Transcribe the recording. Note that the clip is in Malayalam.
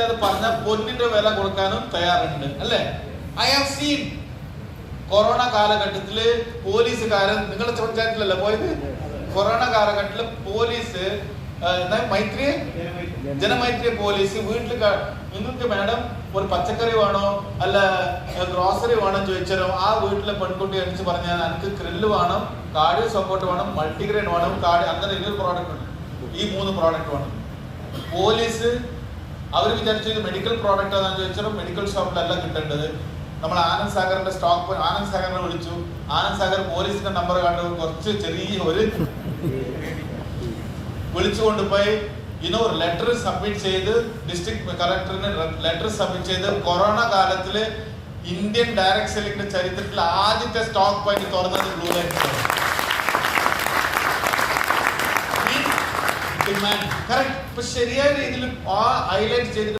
അത് പറഞ്ഞ പൊന്നിന്റെ വില കൊടുക്കാനും തയ്യാറുണ്ട് അല്ലേ? ഐ ഹാവ് സീൻ കൊറോണ കാലഘട്ടത്തില് പോലീസുകാരൻ, നിങ്ങളുടെ പഞ്ചായത്തിലല്ല പോയത്, കൊറോണ കാലഘട്ടത്തില് പോലീസ് ജനമൈത്രി പോലീസ് വീട്ടിൽ നിങ്ങൾക്ക് മാഡം ഒരു പച്ചക്കറി വേണോ അല്ല ഗ്രോസറി വേണോ ചോദിച്ചാലോ ആ വീട്ടിലെ പെൺകുട്ടി അടിച്ച് പറഞ്ഞാൽ എനിക്ക് ക്രില്ല് വേണം, കാർഡിയോ സപ്പോർട്ട് വേണം, മൾട്ടിഗ്രെയിൻ വേണം, അങ്ങനെ ഇതൊരു പ്രോഡക്റ്റ് ഉണ്ട്, ഈ 3 പ്രോഡക്റ്റ് വേണം. പോലീസ് അവർ വിചാരിച്ചത് മെഡിക്കൽ പ്രോഡക്റ്റ് ആണെന്ന് ചോദിച്ചാലും മെഡിക്കൽ ഷോപ്പിലല്ല കിട്ടേണ്ടത്. നമ്മൾ ആനന്ദ് സാഗറിന്റെ സ്റ്റോക്ക് ആനന്ദ് സാഗറിനെ വിളിച്ചു. ആനന്ദ് സാഗർ പോലീസിന്റെ നമ്പർ കണ്ടു, കുറച്ച് ചെറിയ ഒരു വിളിച്ചുകൊണ്ട് പോയി ഒരു ലെറ്റർ സബ്മിറ്റ് ചെയ്ത് ഡിസ്ട്രിക്ട് കളക്ടറിന് ലെറ്റർ സബ്മിറ്റ് ചെയ്ത് കൊറോണ കാലത്തില് ഇന്ത്യൻ ഡയറക്ട് സെല്ലിംഗിന്റെ ചരിത്രത്തിൽ ആദ്യത്തെ സ്റ്റോക്ക് പോയിന്റ് തുറന്നത് ബ്ലൂ ലൈൻ ഡിമാൻഡ് കറക്റ്റ്. ഇപ്പൊ ശരിയായ രീതിയിൽ ആ ഹൈലൈറ്റ് ചെയ്തിട്ട്